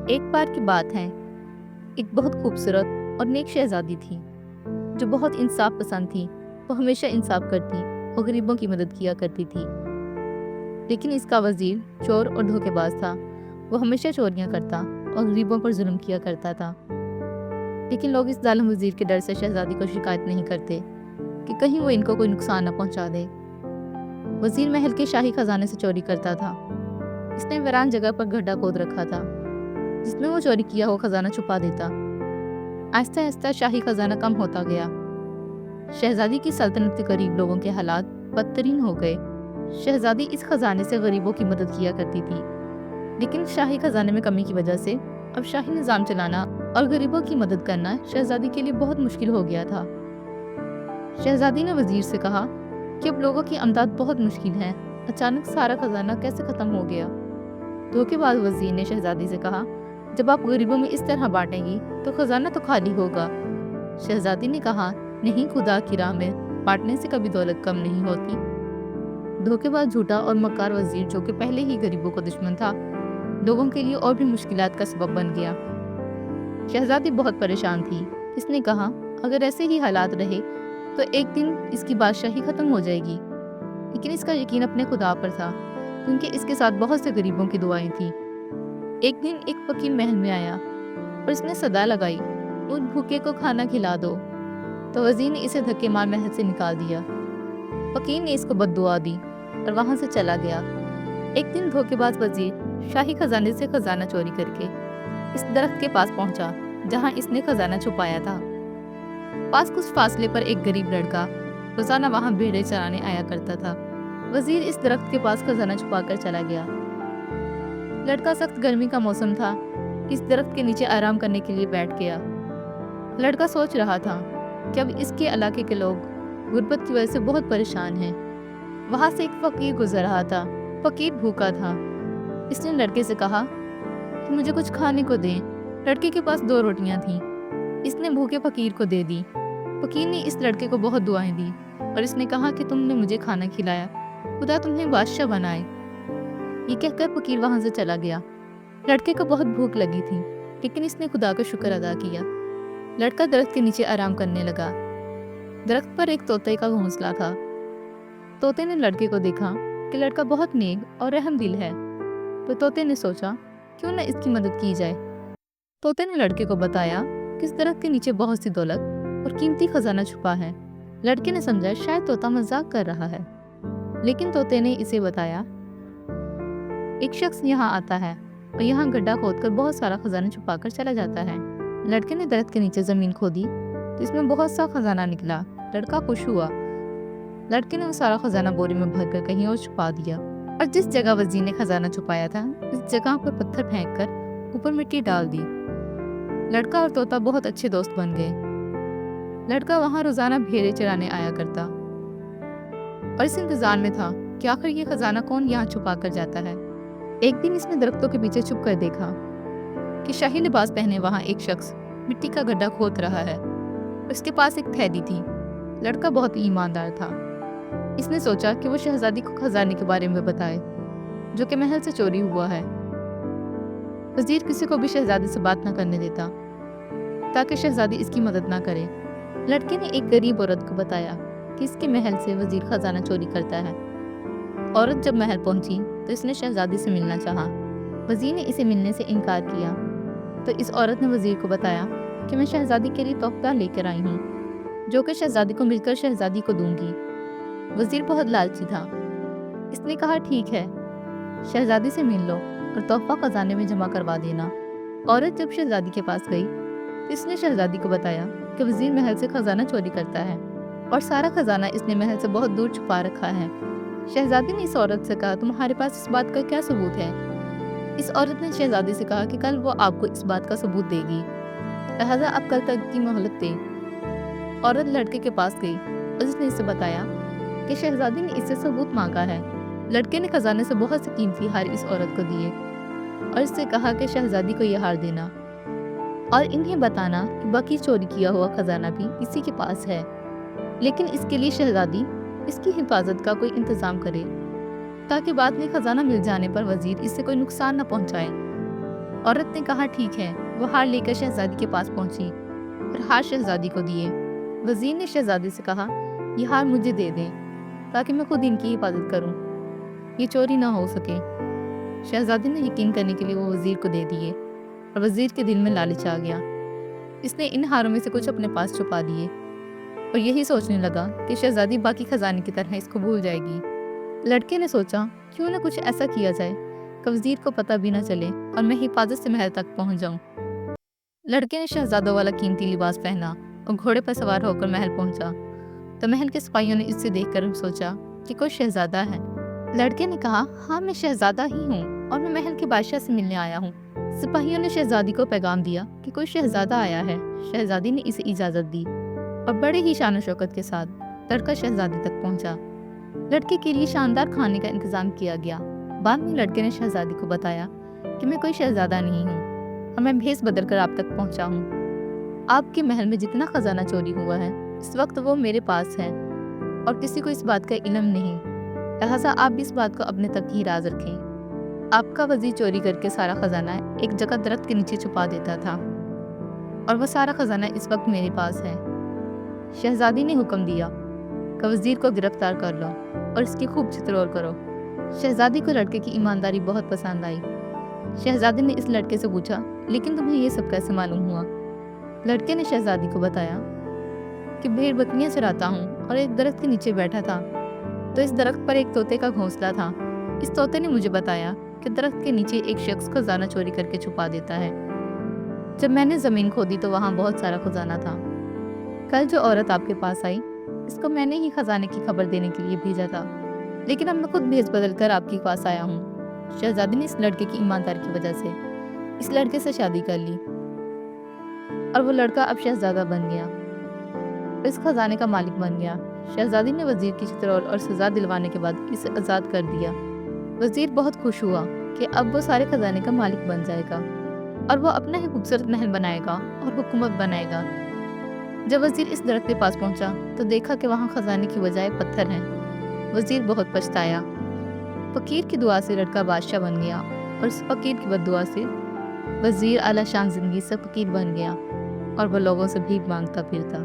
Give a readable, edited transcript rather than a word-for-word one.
ایک بار کی بات ہے، ایک بہت خوبصورت اور نیک شہزادی تھی جو بہت انصاف پسند تھی۔ وہ ہمیشہ انصاف کرتی اور غریبوں کی مدد کیا کرتی تھی، لیکن اس کا وزیر چور اور دھوکے باز تھا۔ وہ ہمیشہ چوریاں کرتا اور غریبوں پر ظلم کیا کرتا تھا، لیکن لوگ اس ظالم وزیر کے ڈر سے شہزادی کو شکایت نہیں کرتے کہ کہیں وہ ان کو کوئی نقصان نہ پہنچا دے۔ وزیر محل کے شاہی خزانے سے چوری کرتا تھا۔ اس نے ویران جگہ پر گڈھا کھود رکھا تھا جس میں وہ چوری کیا ہوا خزانہ چھپا دیتا۔ آہستہ آہستہ شاہی خزانہ کم ہوتا گیا۔ شہزادی کی سلطنت کے قریب لوگوں کے حالات بدترین ہو گئے۔ شہزادی اس خزانے سے غریبوں کی مدد کیا کرتی تھی، لیکن شاہی خزانے میں کمی کی وجہ سے اب شاہی نظام چلانا اور غریبوں کی مدد کرنا شہزادی کے لیے بہت مشکل ہو گیا تھا۔ شہزادی نے وزیر سے کہا کہ اب لوگوں کی امداد بہت مشکل ہے۔ اچانک سارا خزانہ کیسے ختم ہو گیا؟ دھوکے باز وزیر نے شہزادی سے کہا، جب آپ غریبوں میں اس طرح بانٹیں گی تو خزانہ تو خالی ہوگا۔ شہزادی نے کہا، نہیں، خدا کی راہ میں بانٹنے سے کبھی دولت کم نہیں ہوتی۔ دھوکے باز جھوٹا اور مکار وزیر، جو کہ پہلے ہی غریبوں کا دشمن تھا، لوگوں کے لیے اور بھی مشکلات کا سبب بن گیا۔ شہزادی بہت پریشان تھی۔ اس نے کہا، اگر ایسے ہی حالات رہے تو ایک دن اس کی بادشاہی ختم ہو جائے گی۔ لیکن اس کا یقین اپنے خدا پر تھا، کیونکہ اس کے ساتھ بہت سے غریبوں کی دعائیں تھیں۔ ایک دن ایک فقیر محل میں آیا اور اس نے صدا لگائی، اس بھوکے کو کھانا کھلا دو۔ تو وزیر نے اسے دھکے مار محل سے نکال دیا۔ فقیر نے اس کو بد دعا دی اور وہاں سے چلا گیا۔ ایک دن دھوکے باز وزیر شاہی خزانے سے خزانہ چوری کر کے اس درخت کے پاس پہنچا جہاں اس نے خزانہ چھپایا تھا۔ پاس کچھ فاصلے پر ایک غریب لڑکا روزانہ وہاں بھیڑیں چرانے آیا کرتا تھا۔ وزیر اس درخت کے پاس خزانہ چھپا کر چلا گیا۔ لڑکا سخت گرمی کا موسم تھا، اس درخت کے نیچے آرام کرنے کے لیے بیٹھ گیا۔ لڑکا سوچ رہا تھا کہ اب اس کے علاقے کے لوگ غربت کی وجہ سے بہت پریشان ہیں۔ وہاں سے ایک فقیر گزر رہا تھا۔ فقیر بھوکا تھا۔ اس نے لڑکے سے کہا کہ مجھے کچھ کھانے کو دیں۔ لڑکے کے پاس 2 روٹیاں تھیں۔ اس نے بھوکے فقیر کو دے دی۔ فقیر نے اس لڑکے کو بہت دعائیں دی اور اس نے کہا کہ تم نے مجھے کھانا کھلایا، خدا تمہیں بادشاہ بنائے۔ یہ کہہ کر فقیر وہاں سے چلا گیا۔ لڑکے کو بہت بھوک لگی تھی، لیکن اس نے خدا کا شکر ادا کیا۔ لڑکا درخت کے نیچے آرام کرنے لگا۔ درخت پر ایک طوطے کا گھونسلہ تھا۔ طوطے نے لڑکے کو دیکھا کہ لڑکا بہت نیک اور رحم دل ہے، تو طوطے نے سوچا کیوں نہ اس کی مدد کی جائے۔ طوطے نے لڑکے کو بتایا کہ اس درخت کے نیچے بہت سی دولت اور قیمتی خزانہ چھپا ہے۔ لڑکے نے سمجھا شاید طوطا مذاق کر رہا ہے، لیکن طوطے نے اسے بتایا، ایک شخص یہاں آتا ہے اور یہاں گڈھا کھود کر بہت سارا خزانہ چھپا کر چلا جاتا ہے۔ لڑکے نے درخت کے نیچے زمین کھودی تو اس میں بہت سا خزانہ نکلا۔ لڑکا خوش ہوا۔ لڑکے نے وہ سارا خزانہ بوری میں بھر کر کہیں اور چھپا دیا، اور جس جگہ وزیر نے خزانہ چھپایا تھا اس جگہ پر پتھر پھینک کر اوپر مٹی ڈال دی۔ لڑکا اور طوطا بہت اچھے دوست بن گئے۔ لڑکا وہاں روزانہ بھیڑیں چرانے آیا کرتا اور اس انتظار میں تھا کہ آخر یہ خزانہ کون یہاں چھپا کر جاتا ہے۔ ایک دن اس نے درختوں کے پیچھے چھپ کر دیکھا کہ شاہی لباس پہنے وہاں ایک شخص مٹی کا گڈھا کھود رہا ہے۔ اس کے پاس ایک تھیلی تھی۔ لڑکا بہت ایماندار تھا۔ اس نے سوچا کہ وہ شہزادی کو خزانے کے بارے میں بتائے جو کہ محل سے چوری ہوا ہے۔ وزیر کسی کو بھی شہزادی سے بات نہ کرنے دیتا تاکہ شہزادی اس کی مدد نہ کرے۔ لڑکے نے ایک غریب عورت کو بتایا کہ اس کے محل سے وزیر خزانہ چوری کرتا ہے۔ عورت جب محل پہنچی تو اس نے شہزادی سے ملنا چاہا۔ وزیر نے اسے ملنے سے انکار کیا تو اس عورت نے وزیر کو بتایا کہ میں شہزادی کے لیے تحفہ لے کر آئی ہوں جو کہ شہزادی کو مل کر شہزادی کو دوں گی۔ وزیر بہت لالچی تھا۔ اس نے کہا ٹھیک ہے، شہزادی سے مل لو اور تحفہ خزانے میں جمع کروا دینا۔ عورت جب شہزادی کے پاس گئی تو اس نے شہزادی کو بتایا کہ وزیر محل سے خزانہ چوری کرتا ہے اور سارا خزانہ اس نے محل سے بہت دور چھپا رکھا ہے۔ شہزادی نے اس عورت سے کہا، تمہارے پاس اس بات کا کیا ثبوت ہے؟ اس عورت نے شہزادی سے کہا کہ کل وہ آپ کو اس بات کا ثبوت دے گی، لہذا اب کل تک کی مہلت دیں۔ عورت لڑکے کے پاس گئی اور اس نے اسے بتایا کہ شہزادی نے اس سے ثبوت مانگا ہے۔ لڑکے نے خزانے سے بہت سے قیمتی ہار اس عورت کو دیے اور اس سے کہا کہ شہزادی کو یہ ہار دینا اور انہیں بتانا کہ باقی چوری کیا ہوا خزانہ بھی اسی کے پاس ہے، لیکن اس کے لیے شہزادی اس کی حفاظت کا کوئی انتظام کرے تاکہ بعد میں خزانہ مل جانے پر وزیر اس سے کوئی نقصان نہ پہنچائے۔ عورت نے کہا ٹھیک ہے۔ وہ ہار لے کر شہزادی کے پاس پہنچی اور ہار شہزادی کو دیے۔ وزیر نے شہزادی سے کہا یہ ہار مجھے دے دیں تاکہ میں خود ان کی حفاظت کروں، یہ چوری نہ ہو سکے۔ شہزادی نے یقین کرنے کے لیے وہ وزیر کو دے دیے اور وزیر کے دل میں لالچ آ گیا۔ اس نے ان ہاروں میں سے کچھ اپنے پاس چھپا دیے اور یہی سوچنے لگا کہ شہزادی باقی خزانے کی طرح اس کو بھول جائے گی۔ لڑکے نے سوچا کیوں نہ کچھ ایسا کیا جائے کہ وزیر کو پتہ بھی نہ چلے اور میں حفاظت سے محل تک پہنچ جاؤں۔ لڑکے نے شہزادوں والا قیمتی لباس پہنا اور گھوڑے پر سوار ہو کر محل پہنچا تو محل کے سپاہیوں نے اس سے دیکھ کر سوچا کہ کوئی شہزادہ ہے۔ لڑکے نے کہا ہاں میں شہزادہ ہی ہوں اور میں محل کے بادشاہ سے ملنے آیا ہوں۔ سپاہیوں نے شہزادی کو پیغام دیا کہ کوئی شہزادہ آیا ہے۔ شہزادی نے اسے اجازت دی اور بڑے ہی شان و شوکت کے ساتھ لڑکا شہزادی تک پہنچا۔ لڑکے کے لیے شاندار کھانے کا انتظام کیا گیا۔ بعد میں لڑکے نے شہزادی کو بتایا کہ میں کوئی شہزادہ نہیں ہوں اور میں بھیس بدل کر آپ تک پہنچا ہوں۔ آپ کے محل میں جتنا خزانہ چوری ہوا ہے اس وقت وہ میرے پاس ہے اور کسی کو اس بات کا علم نہیں، لہٰذا آپ بھی اس بات کو اپنے تک ہی راز رکھیں۔ آپ کا وزیر چوری کر کے سارا خزانہ ایک جگہ درخت کے نیچے چھپا دیتا تھا اور وہ سارا خزانہ اس وقت میرے پاس ہے۔ شہزادی نے حکم دیا کہ وزیر کو گرفتار کر لو اور اس کی خوب چترول کرو۔ شہزادی کو لڑکے کی ایمانداری بہت پسند آئی۔ شہزادی نے اس لڑکے سے پوچھا لیکن تمہیں یہ سب کیسے معلوم ہوا؟ لڑکے نے شہزادی کو بتایا کہ بھیڑ بکریاں چراتا ہوں اور ایک درخت کے نیچے بیٹھا تھا تو اس درخت پر ایک طوطے کا گھونسلہ تھا۔ اس طوطے نے مجھے بتایا کہ درخت کے نیچے ایک شخص خزانہ چوری کر کے چھپا دیتا ہے۔ جب میں نے زمین کھودی تو وہاں بہت سارا خزانہ تھا۔ کل جو عورت آپ کے پاس آئی اس کو میں نے ہی خزانے کی خبر دینے کے لیے بھیجا تھا، لیکن اب میں خود بھیس بدل کر آپ کے پاس آیا ہوں۔ شہزادی نے اس لڑکے کی ایمانداری کی وجہ سے اس لڑکے سے شادی کر لی اور وہ لڑکا اب شہزادہ بن گیا، اس خزانے کا مالک بن گیا۔ شہزادی نے وزیر کی چترول اور سزا دلوانے کے بعد اسے آزاد کر دیا۔ وزیر بہت خوش ہوا کہ اب وہ سارے خزانے کا مالک بن جائے گا اور وہ اپنا ہی خوبصورت محل بنائے گا اور حکومت بنائے گا۔ جب وزیر اس درخت کے پاس پہنچا تو دیکھا کہ وہاں خزانے کی بجائے پتھر ہیں۔ وزیر بہت پچھتایا۔ فقیر کی دعا سے لڑکا بادشاہ بن گیا اور اس فقیر کی بد دعا سے وزیر اعلیٰ شان زندگی سے فقیر بن گیا اور وہ لوگوں سے بھیک مانگتا پھرتا۔